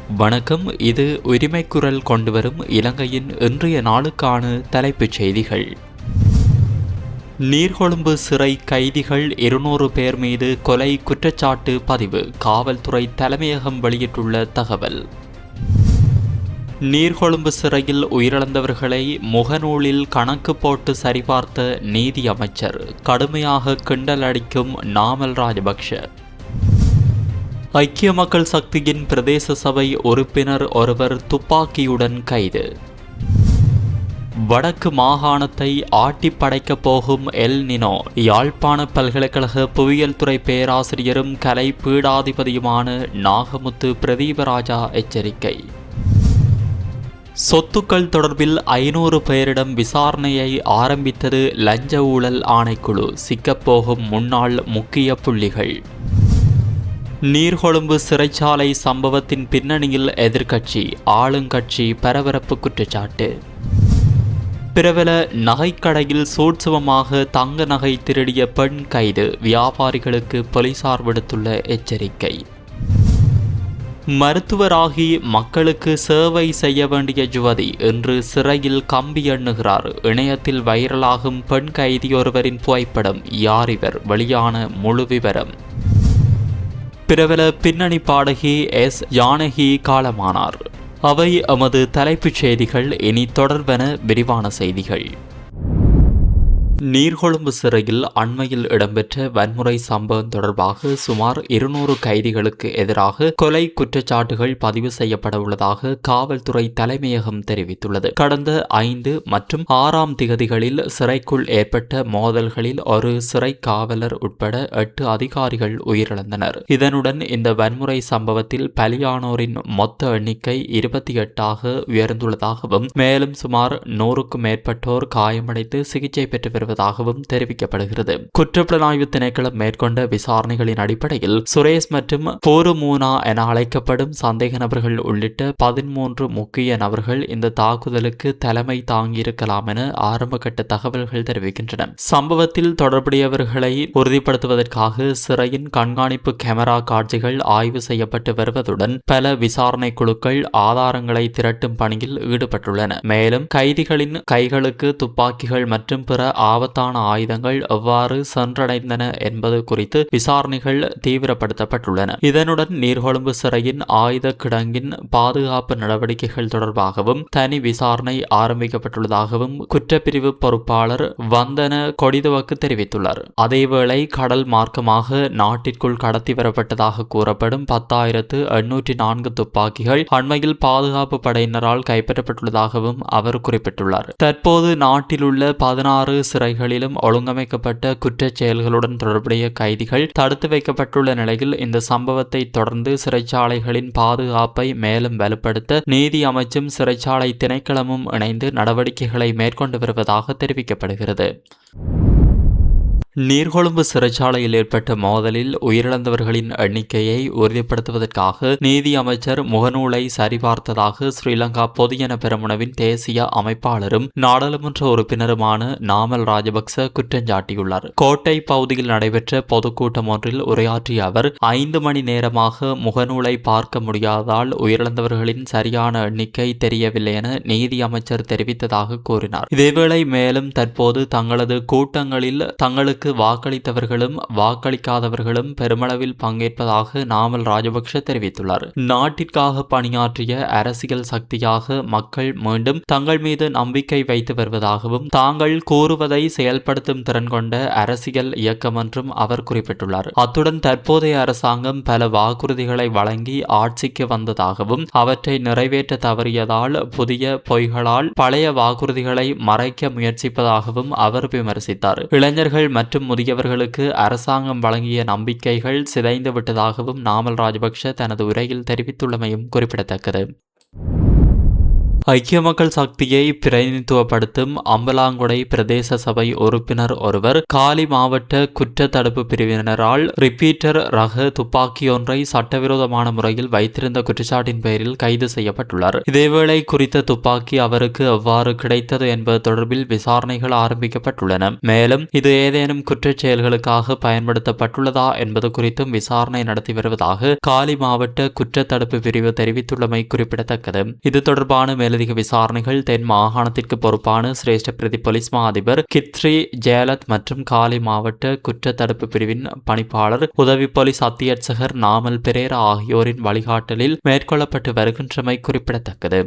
வணக்கம். இது உரிமைக்குரல் கொண்டுவரும் இலங்கையின் இன்றைய நாளுக்கான தலைப்புச் செய்திகள். நீர்கொழும்பு சிறை கைதிகள் 200 பேர் மீது கொலை குற்றச்சாட்டு பதிவு. காவல்துறை தலைமையகம் வெளியிட்டுள்ள தகவல். நீர்கொழும்பு சிறையில் உயிரிழந்தவர்களை முகநூலில் கணக்கு போட்டு சரிபார்த்த நீதி அமைச்சர். கடுமையாக கிண்டல் அடிக்கும் நாமல் ராஜபக்ஷ. ஐக்கிய மக்கள் சக்தியின் பிரதேச சபை உறுப்பினர் ஒருவர் துப்பாக்கியுடன் கைது. வடக்கு மாகாணத்தை ஆட்டி படைக்கப் போகும் எல் நினோ. யாழ்ப்பாண பல்கலைக்கழக புவியியல் துறை பேராசிரியரும் கலை பீடாதிபதியுமான நாகமுத்து பிரதீபராஜா எச்சரிக்கை. சொத்துக்கள் தொடர்பில் 500 பேரிடம் விசாரணையை ஆரம்பித்தது லஞ்ச ஊழல் ஆணைக்குழு. சிக்கப்போகும் முன்னாள் முக்கிய புள்ளிகள். நீர்கொழும்பு சிறைச்சாலை சம்பவத்தின் பின்னணியில் எதிர்க்கட்சி, ஆளுங்கட்சி பரபரப்பு குற்றச்சாட்டு. பிரபல நகைக்கடையில் சூட்சுமமாக தங்க நகை திருடிய பெண் கைது. வியாபாரிகளுக்கு போலீசார் விடுத்துள்ள எச்சரிக்கை. மருத்துவராகி மக்களுக்கு சேவை செய்ய வேண்டிய யுவதி இன்று சிறையில் கம்பி எண்ணுகிறார். இணையத்தில் வைரலாகும் பெண் கைதியொருவரின் புகைப்படம். யார் இவர்? வெளியான முழு விவரம். பிரபல பின்னணி பாடகி எஸ் ஜானகி காலமானார். அவை எமது தலைப்புச் செய்திகள். இனி தொடர்வன விரிவான செய்திகள். நீர்கொழும்பு சிறையில் அண்மையில் இடம்பெற்ற வன்முறை சம்பவம் தொடர்பாக சுமார் 200 கைதிகளுக்கு எதிராக கொலை குற்றச்சாட்டுகள் பதிவு செய்யப்பட உள்ளதாக காவல்துறை தலைமையகம் தெரிவித்துள்ளது. கடந்த 5 மற்றும் 6ஆம் திகதிகளில் சிறைக்குள் ஏற்பட்ட மோதல்களில் ஒரு சிறை காவலர் உட்பட 8 அதிகாரிகள் உயிரிழந்தனர். இதனுடன் இந்த வன்முறை சம்பவத்தில் பலியானோரின் மொத்த எண்ணிக்கை 28ஆக உயர்ந்துள்ளதாகவும் மேலும் சுமார் 100க்கும் மேற்பட்டோர் காயமடைந்து சிகிச்சை பெற்று வருவதாகவும் தெரிவிக்கப்படுகிறது. குற்றப்புலனாய்வு திணைக்களம் மேற்கொண்ட விசாரணைகளின் அடிப்படையில் சுரேஷ் மற்றும் போருமூனா என அழைக்கப்படும் சந்தேக நபர்கள் உள்ளிட்ட 13 முக்கிய நபர்கள் இந்த தாக்குதலுக்கு தலைமை தாங்கியிருக்கலாம் என ஆரம்பகட்ட தகவல்கள் தெரிவிக்கின்றன. சம்பவத்தில் தொடர்புடையவர்களை உறுதிப்படுத்துவதற்காக சிறையின் கண்காணிப்பு கேமரா காட்சிகள் ஆய்வு செய்யப்பட்டு வருவதுடன் பல விசாரணை குழுக்கள் ஆதாரங்களை திரட்டும் பணியில் ஈடுபட்டுள்ளன. மேலும் கைதிகளின் கைகளுக்கு துப்பாக்கிகள் மற்றும் பிற ஆபத்தான ஆயுதங்கள் எவ்வாறு சென்றடைந்தன என்பது குறித்து விசாரணைகள் தீவிரப்படுத்தப்பட்டுள்ளன. இதனுடன் நீர்கொழும்பு சிறையின் ஆயுத கிடங்கின் பாதுகாப்பு நடவடிக்கைகள் தொடர்பாகவும் தனி விசாரணை ஆரம்பிக்கப்பட்டுள்ளதாகவும் குற்றப்பிரிவு பொறுப்பாளர் வந்தன கொடிதுவக்கு தெரிவித்துள்ளார். அதேவேளை கடல் மார்க்கமாக நாட்டிற்குள் கடத்தி வரப்பட்டதாக கூறப்படும் 10,804 துப்பாக்கிகள் அண்மையில் பாதுகாப்பு படையினரால் கைப்பற்றப்பட்டுள்ளதாகவும் அவர் குறிப்பிட்டுள்ளார். தற்போது நாட்டில் உள்ள 16 சிறைகளிலும் ஒழுங்கமைக்கப்பட்ட குற்றச் செயல்களுடன் தொடர்புடைய கைதிகள் தடுத்து வைக்கப்பட்டுள்ள நிலையில் இந்த சம்பவத்தை தொடர்ந்து சிறைச்சாலைகளின் பாதுகாப்பை மேலும் வலுப்படுத்த நீதி அமைச்சும் சிறைச்சாலை திணைக்களமும் இணைந்து நடவடிக்கைகளை மேற்கொண்டு வருவதாக தெரிவிக்கப்படுகிறது. நீர்கொழும்பு சிறைச்சாலையில் ஏற்பட்ட மோதலில் உயிரிழந்தவர்களின் எண்ணிக்கையை உறுதிப்படுத்துவதற்காக நீதி அமைச்சர் முகநூலை சரிபார்த்ததாக ஸ்ரீலங்கா பொதுஜன பெரமுனவின் தேசிய அமைப்பாளரும் நாடாளுமன்ற உறுப்பினருமான நாமல் ராஜபக்ச குற்றஞ்சாட்டியுள்ளார். கோட்டை பகுதியில் நடைபெற்ற பொதுக்கூட்டம் ஒன்றில் உரையாற்றிய அவர் 5 மணி நேரமாக முகநூலை பார்க்க முடியாததால் உயிரிழந்தவர்களின் சரியான எண்ணிக்கை தெரியவில்லை என நீதி அமைச்சர் தெரிவித்ததாக கூறினார். இதேவேளை மேலும் தற்போது தங்களது கூட்டங்களில் தங்களுக்கு வாக்களித்தவர்களும் வாக்களிக்காதவர்களும் பெருமளவில் பங்கேற்பதாக நாமல் ராஜபக்ஷ தெரிவித்துள்ளார். நாட்டிற்காக பணியாற்றிய அரசியல் சக்தியாக மக்கள் மீண்டும் தங்கள் மீது நம்பிக்கை வைத்து வருவதாகவும் தாங்கள் கூறுவதை செயல்படுத்தும் திறன் கொண்ட அரசியல் இயக்கம் என்றும் அவர் குறிப்பிட்டுள்ளார். அத்துடன் தற்போதைய அரசாங்கம் பல வாக்குறுதிகளை வழங்கி ஆட்சிக்கு வந்ததாகவும் அவற்றை நிறைவேற்ற தவறியதால் புதிய பொய்களால் பழைய வாக்குறுதிகளை மறைக்க முயற்சிப்பதாகவும் அவர் விமர்சித்தார். இளைஞர்கள் மற்றும் முதியவர்களுக்கு அரசாங்கம் வழங்கிய நம்பிக்கைகள் சிதைந்து விட்டதாகவும் நாமல் ராஜபக்ஷ தனது உரையில் தெரிவித்துள்ளமையும் குறிப்பிடத்தக்கது. ஐக்கிய மக்கள் சக்தியை பிரதிநிதித்துவப்படுத்தும் அம்பலாங்குடை பிரதேச சபை உறுப்பினர் ஒருவர் காலி மாவட்ட குற்ற தடுப்பு பிரிவினரால் ரிப்பீட்டர் ரக துப்பாக்கியொன்றை சட்டவிரோதமான முறையில் வைத்திருந்த குற்றச்சாட்டின் பெயரில் கைது செய்யப்பட்டுள்ளார். இதேவேளை குறித்த துப்பாக்கி அவருக்கு எவ்வாறு கிடைத்தது என்பது தொடர்பில் விசாரணைகள் ஆரம்பிக்கப்பட்டுள்ளன. மேலும் இது ஏதேனும் குற்றச் செயல்களுக்காக பயன்படுத்தப்பட்டுள்ளதா என்பது குறித்தும் விசாரணை நடத்தி வருவதாக காலி மாவட்ட குற்ற தடுப்பு பிரிவு தெரிவித்துள்ளமை குறிப்பிடத்தக்கது. இது தொடர்பான மேலதிக விசாரணைகள் தென் மாகாணத்திற்கு பொறுப்பான சிரேஷ்ட பிரதி போலீஸ் மா அதிபர் கித்ரி ஜெயலத் மற்றும் காலி மாவட்ட குற்ற தடுப்பு பிரிவின் பணிப்பாளர் உதவி போலீஸ் அத்தியட்சகர் நாமல் பெரேரா ஆகியோரின் வழிகாட்டலில் மேற்கொள்ளப்பட்டு வருகின்றமை குறிப்பிடத்தக்கது.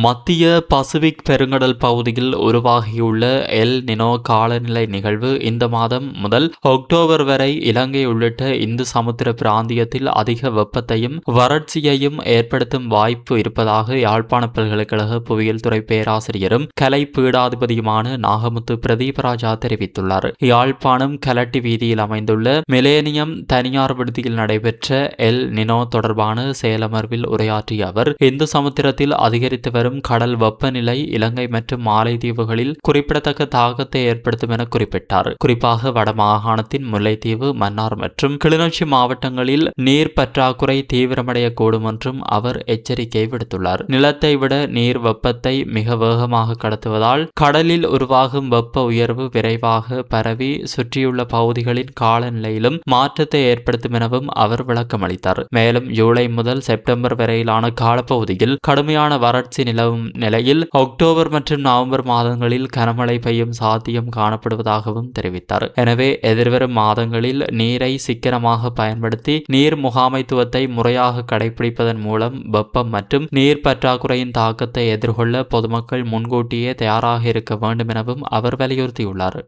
மத்திய பசிபிக் பெருங்கடல் பகுதியில் உருவாகியுள்ள எல் நினோ காலநிலை நிகழ்வு இந்த மாதம் முதல் அக்டோபர் வரை இலங்கை உள்ளிட்ட இந்து சமுத்திர பிராந்தியத்தில் அதிக வெப்பத்தையும் வறட்சியையும் ஏற்படுத்தும் வாய்ப்பு இருப்பதாக யாழ்ப்பாண பல்கலைக்கழக புவியியல் துறை பேராசிரியரும் கலை பீடாதிபதியுமான நாகமுத்து பிரதீபராஜா தெரிவித்துள்ளார். யாழ்ப்பாணம் கலட்டி வீதியில் அமைந்துள்ள மிலேனியம் தனியார் விடுதியில் நடைபெற்ற எல் நினோ தொடர்பான செயலமர்வில் உரையாற்றிய அவர் இந்து சமுத்திரத்தில் அதிகரித்து வரும் கடல் வெப்பநிலை இலங்கை மற்றும் மாலைதீவுகளில் குறிப்பிடத்தக்க தாக்கத்தை ஏற்படுத்தும் என குறிப்பிட்டார். குறிப்பாக வடமாகாணத்தின் முல்லைத்தீவு, மன்னார் மற்றும் கிளிநொச்சி மாவட்டங்களில் நீர் பற்றாக்குறை தீவிரமடையக்கூடும் என்றும் அவர் எச்சரிக்கை விடுத்துள்ளார். நிலத்தை விட நீர் வெப்பத்தை மிக வேகமாக கடத்துவதால் கடலில் உருவாகும் வெப்ப உயர்வு விரைவாக பரவி சுற்றியுள்ள பகுதிகளின் காலநிலையிலும் மாற்றத்தை ஏற்படுத்தும் எனவும் அவர் விளக்கமளித்தார். மேலும் ஜூலை முதல் செப்டம்பர் வரையிலான காலப்பகுதியில் கடுமையான வறட்சி நிலவும் நிலையில் அக்டோபர் மற்றும் நவம்பர் மாதங்களில் கனமழை பெய்யும் சாத்தியம் காணப்படுவதாகவும் தெரிவித்தார். எனவே எதிர்வரும் மாதங்களில் நீரை சிக்கனமாக பயன்படுத்தி நீர் முகாமைத்துவத்தை முறையாக கடைபிடிப்பதன் மூலம் வெப்பம் மற்றும் நீர் பற்றாக்குறையின் தாக்கத்தை எதிர்கொள்ள பொதுமக்கள் முன்கூட்டியே தயாராக இருக்க வேண்டும் எனவும் அவர் வலியுறுத்தியுள்ளார்.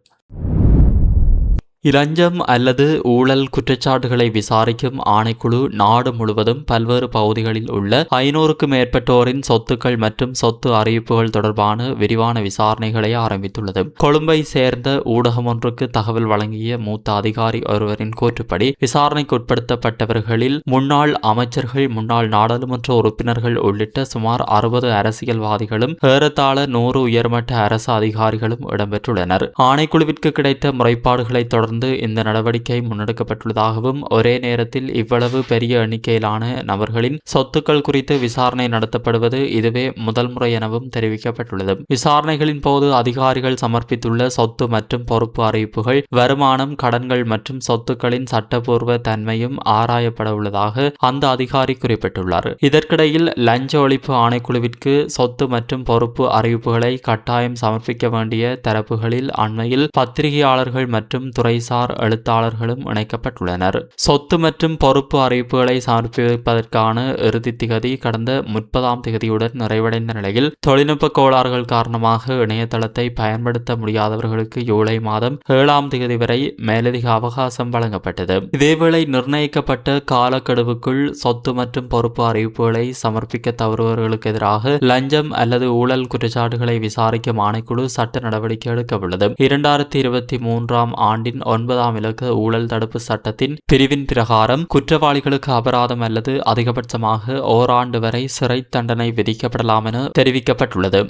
இலஞ்சம் அல்லது ஊழல் குற்றச்சாட்டுகளை விசாரிக்கும் ஆணைக்குழு நாடு முழுவதும் பல்வேறு பகுதிகளில் உள்ள 500க்கும் மேற்பட்டோரின் சொத்துக்கள் மற்றும் சொத்து அறிவிப்புகள் தொடர்பான விரிவான விசாரணைகளை ஆரம்பித்துள்ளது. கொழும்பை சேர்ந்த ஊடகம் ஒன்றுக்கு தகவல் வழங்கிய மூத்த அதிகாரி ஒருவரின் கூற்றுப்படி விசாரணைக்கு உட்படுத்தப்பட்டவர்களில் முன்னாள் அமைச்சர்கள், முன்னாள் நாடாளுமன்ற உறுப்பினர்கள் உள்ளிட்ட சுமார் 60 அரசியல்வாதிகளும் ஏறத்தாழ 100 உயர்மட்ட அரசு அதிகாரிகளும் இடம்பெற்றுள்ளனர். ஆணைக்குழுவிற்கு கிடைத்த முறைப்பாடுகளை தொடர்ந்து இந்த நடவடிக்கை முன்னெடுக்கப்பட்டுள்ளதாகவும் ஒரே நேரத்தில் இவ்வளவு பெரிய எண்ணிக்கையிலான நபர்களின் சொத்துக்கள் குறித்து விசாரணை நடத்தப்படுவது இதுவே முதல் முறை எனவும் தெரிவிக்கப்பட்டுள்ளது. விசாரணைகளின் போது அதிகாரிகள் சமர்ப்பித்துள்ள சொத்து மற்றும் பொறுப்பு அறிவிப்புகள், வருமானம், கடன்கள் மற்றும் சொத்துக்களின் சட்டப்பூர்வ தன்மையும் ஆராயப்பட உள்ளதாக அந்த அதிகாரி குறிப்பிட்டுள்ளார். இதற்கிடையில் லஞ்ச ஒழிப்பு ஆணைக்குழுவிற்கு சொத்து மற்றும் பொறுப்பு அறிவிப்புகளை கட்டாயம் சமர்ப்பிக்க வேண்டிய தரப்புகளில் அண்மையில் பத்திரிகையாளர்கள் மற்றும் துறை எழுத்தாளர்களும் இணைக்கப்பட்டுள்ளனர். சொத்து மற்றும் பொறுப்பு அறிவிப்புகளை சமர்ப்பிப்பதற்கான இறுதி திகதி கடந்த 30ஆம் திகதியுடன் நிறைவடைந்த நிலையில் தொழில்நுட்ப கோளாறுகள் காரணமாக இணையதளத்தை பயன்படுத்த முடியாதவர்களுக்கு ஜூலை மாதம் 7ஆம் திகதி வரை மேலதிக அவகாசம் வழங்கப்பட்டது. இதேவேளை நிர்ணயிக்கப்பட்ட காலக்கெடுவுக்குள் சொத்து மற்றும் பொறுப்பு அறிவிப்புகளை சமர்ப்பிக்க தவறுபவர்களுக்கு எதிராக லஞ்சம் அல்லது ஊழல் குற்றச்சாட்டுகளை விசாரிக்கும் ஆணைக்குழு சட்ட நடவடிக்கை எடுக்க உள்ளது. 2023ஆம் ஆண்டின் 9ஆம் இலக்க ஊழல் தடுப்பு சட்டத்தின் பிரிவின் பிரகாரம் குற்றவாளிகளுக்கு அபராதம் அல்லது அதிகபட்சமாக ஓராண்டு வரை சிறை தண்டனை விதிக்கப்படலாம் என தெரிவிக்கப்பட்டுள்ளது.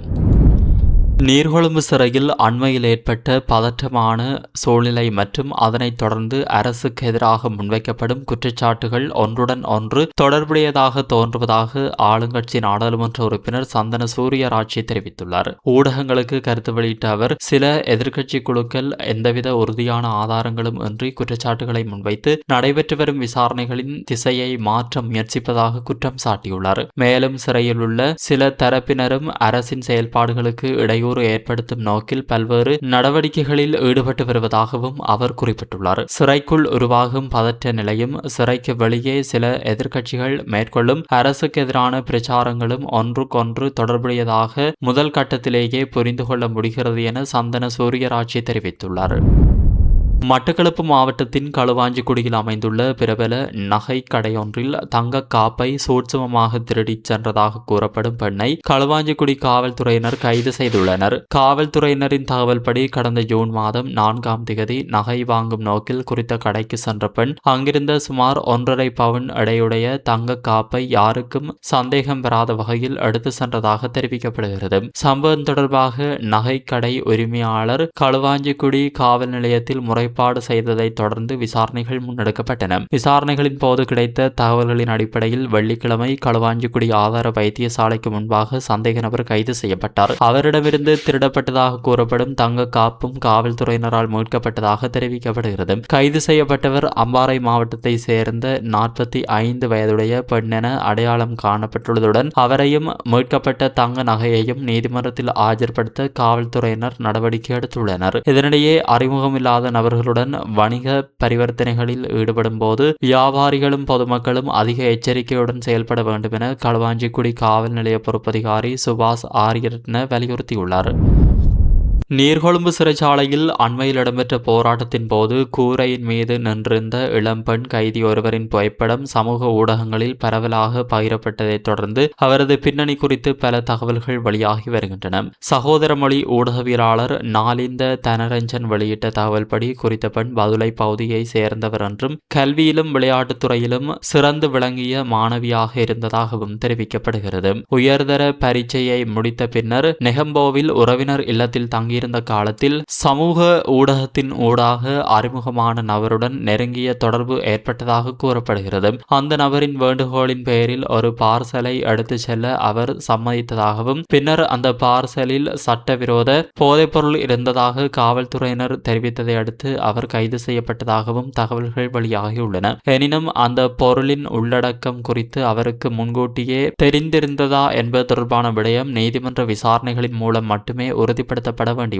நீர்கொழும்பு சிறையில் அண்மையில் ஏற்பட்ட பதற்றமான சூழ்நிலை மற்றும் அதனைத் தொடர்ந்து அரசுக்கு எதிராக முன்வைக்கப்படும் குற்றச்சாட்டுகள் ஒன்றுடன் ஒன்று தொடர்புடையதாக தோன்றுவதாக ஆளுங்கட்சி நாடாளுமன்ற உறுப்பினர் சந்தன சூரியராட்சி தெரிவித்துள்ளார். ஊடகங்களுக்கு கருத்து வெளியிட்ட அவர், சில எதிர்க்கட்சி குழுக்கள் எந்தவித உறுதியான ஆதாரங்களும் இன்றி குற்றச்சாட்டுகளை முன்வைத்து நடைபெற்று வரும் விசாரணைகளின் திசையை மாற்ற முயற்சிப்பதாக குற்றம் சாட்டியுள்ளார். மேலும் சிறையில் உள்ள சில தரப்பினரும் அரசின் செயல்பாடுகளுக்கு இடையூறு ஏற்படுத்தும் நோக்கில் பல்வேறு நடவடிக்கைகளில் ஈடுபட்டு வருவதாகவும் அவர் குறிப்பிட்டுள்ளார். சிறைக்குள் உருவாகும் பதற்ற நிலையும் சிறைக்கு வெளியே சில எதிர்க்கட்சிகள் மேற்கொள்ளும் அரசுக்கு எதிரான பிரச்சாரங்களும் ஒன்றுக்கொன்று தொடர்புடையதாக முதல் கட்டத்திலேயே புரிந்து கொள்ள முடிகிறது என சந்தன சூரியராட்சி தெரிவித்துள்ளார். மட்டக்களப்பு மாவட்டத்தின் களுவாஞ்சிக்குடியில் அமைந்துள்ள பிரபல நகை கடையொன்றில் தங்க காப்பை சூட்சுமமாக திருடிச் சென்றதாக கூறப்படும் பெண்ணை களுவாஞ்சிக்குடி காவல்துறையினர் கைது செய்துள்ளனர். காவல்துறையினரின் தகவல்படி கடந்த ஜூன் மாதம் 4ஆம் தேதி நகை வாங்கும் நோக்கில் குறித்த கடைக்கு சென்ற பெண் அங்கிருந்த சுமார் 1.5 பவுன் எடையுடைய தங்க காப்பை யாருக்கும் சந்தேகம் வராத வகையில் எடுத்து சென்றதாக தெரிவிக்கப்படுகிறது. சம்பவம் தொடர்பாக நகை கடை உரிமையாளர் களுவாஞ்சிக்குடி காவல் நிலையத்தில் முறைப்பாடு செய்ததை தொடர்ந்து விசாரணைகள் முன்னெடுக்கப்பட்டன. விசாரணைகளின் போது கிடைத்த தகவல்களின் அடிப்படையில் வெள்ளிக்கிழமை களுவாஞ்சிக்குடி ஆதார வைத்தியசாலைக்கு முன்பாக சந்தேக நபர் கைது செய்யப்பட்டார். அவரிடமிருந்து திருடப்பட்டதாக கூறப்படும் தங்க காப்பும் காவல்துறையினரால் மீட்கப்பட்டதாக தெரிவிக்கப்படுகிறது. கைது செய்யப்பட்டவர் அம்பாறை மாவட்டத்தை சேர்ந்த 45 வயதுடைய பெண் என அடையாளம் காணப்பட்டுள்ளதுடன் அவரையும் மீட்கப்பட்ட தங்க நகையையும் நீதிமன்றத்தில் ஆஜர்படுத்த காவல்துறையினர் நடவடிக்கை எடுத்துள்ளனர். இதனிடையே அறிமுகமில்லாத நபர்களுடன் வணிக பரிவர்த்தனைகளில் ஈடுபடும் போது வியாபாரிகளும் பொதுமக்களும் அதிக எச்சரிக்கையுடன் செயல்பட வேண்டும் என களுவாஞ்சிக்குடி காவல் நிலைய பொறுப்பதிகாரி சுபாஷ் ஆரியரட்ன வலியுறுத்தியுள்ளார். நீர்கொழும்பு சிறைச்சாலையில் அண்மையில் இடம்பெற்ற போராட்டத்தின் போது கூரையின் மீது நின்றிருந்த இளம்பெண் கைதி ஒருவரின் புகைப்படம் சமூக ஊடகங்களில் பரவலாக பகிரப்பட்டதைத் தொடர்ந்து அவரது பின்னணி குறித்து பல தகவல்கள் வெளியாகி வருகின்றன. சகோதர மொழி ஊடகவியலாளர் நாலிந்த தனரஞ்சன் வெளியிட்ட தகவல்படி குறித்த பெண் பதுளை பகுதியை சேர்ந்தவர் என்றும் கல்வியிலும் விளையாட்டுத் துறையிலும் சிறந்து விளங்கிய மாணவியாக இருந்ததாகவும் தெரிவிக்கப்படுகிறது. உயர்தர பரீட்சையை முடித்த பின்னர் நெகம்போவில் உறவினர் இல்லத்தில் தங்கியிருந்த காலத்தில் சமூக ஊடகத்தின் ஊடாக அறிமுகமான நபருடன் நெருங்கிய தொடர்பு ஏற்பட்டதாக கூறப்படுகிறது. அந்த நபரின் வேண்டுகோளின் பெயரில் ஒரு பார்சலை எடுத்து செல்ல அவர் சம்மதித்ததாகவும் பின்னர் அந்த பார்சலில் சட்டவிரோத போதைப்பொருள் இருந்ததாக காவல்துறையினர் தெரிவித்ததை அடுத்து அவர் கைது செய்யப்பட்டதாகவும் தகவல்கள் வெளியாகியுள்ளன. எனினும் அந்த பொருளின் உள்ளடக்கம் குறித்து அவருக்கு முன்கூட்டியே தெரிந்திருந்ததா என்பது தொடர்பான விடயம் நீதிமன்ற விசாரணைகளின் மூலம் மட்டுமே உறுதிப்படுத்தப்பட வேண்டியுள்ளது.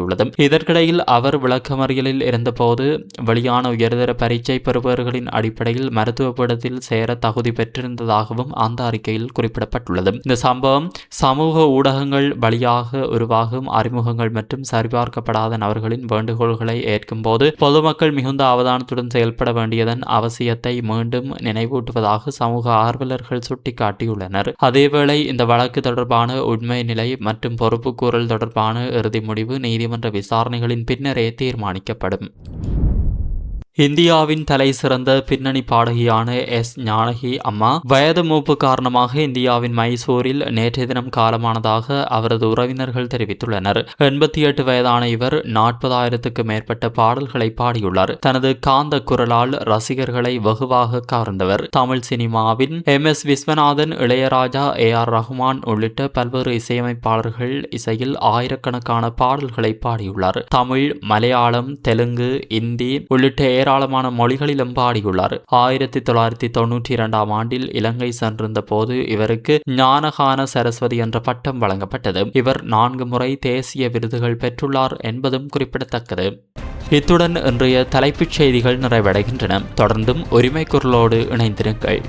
இதற்கிடையில் அவர் விளக்கமறியலில் இருந்தபோது வெளியான உயர்தர பரீட்சை பெறுபவர்களின் அடிப்படையில் மருத்துவ பீடத்தில் சேர தகுதி பெற்றிருந்ததாகவும் அந்த அறிக்கையில் குறிப்பிடப்பட்டுள்ளது. இந்த சம்பவம் சமூக ஊடகங்கள் வழியாக உருவாகும் அறிமுகங்கள் மற்றும் சரிபார்க்கப்படாத நபர்களின் வேண்டுகோள்களை ஏற்கும் போது பொதுமக்கள் மிகுந்த அவதானத்துடன் செயல்பட வேண்டியதன் அவசியத்தை மீண்டும் நினைவூட்டுவதாக சமூக ஆர்வலர்கள் சுட்டிக்காட்டியுள்ளனர். அதேவேளை இந்த வழக்கு தொடர்பான உண்மை நிலை மற்றும் பொறுப்புக்கூறல் தொடர்பான இறுதி முடிவு நீதிமன்ற விசாரணைகளின் பின்னரே தீர்மானிக்கப்படும். இந்தியாவின் தலை சிறந்த பின்னணி பாடகியான எஸ் ஞானகி அம்மா வயது மூப்பு காரணமாக இந்தியாவின் மைசூரில் நேற்றைய தினம் காலமானதாக அவரது உறவினர்கள் தெரிவித்துள்ளனர். 88 வயதான இவர் 40,000க்கும் மேற்பட்ட பாடல்களை பாடியுள்ளார். தனது காந்த குரலால் ரசிகர்களை வெகுவாக கவர்ந்தவர். தமிழ் சினிமாவின் MS விஸ்வநாதன், இளையராஜா, AR ரஹ்மான் உள்ளிட்ட பல்வேறு இசையமைப்பாளர்கள் இசையில் ஆயிரக்கணக்கான பாடல்களை பாடியுள்ளார். தமிழ், மலையாளம், தெலுங்கு, இந்தி உள்ளிட்ட ஏராளமான மொழிகளிலும் பாடியுள்ளார். 1992ஆம் ஆண்டில் இலங்கை சென்றிருந்த போது இவருக்கு ஞானகான சரஸ்வதி என்ற பட்டம் வழங்கப்பட்டது. இவர் 4 முறை தேசிய விருதுகள் பெற்றுள்ளார் என்பதும் குறிப்பிடத்தக்கது. இத்துடன் இன்றைய தலைப்புச் செய்திகள் நிறைவடைகின்றன. தொடர்ந்தும் உரிமை குரலோடு இணைந்திருங்கள்.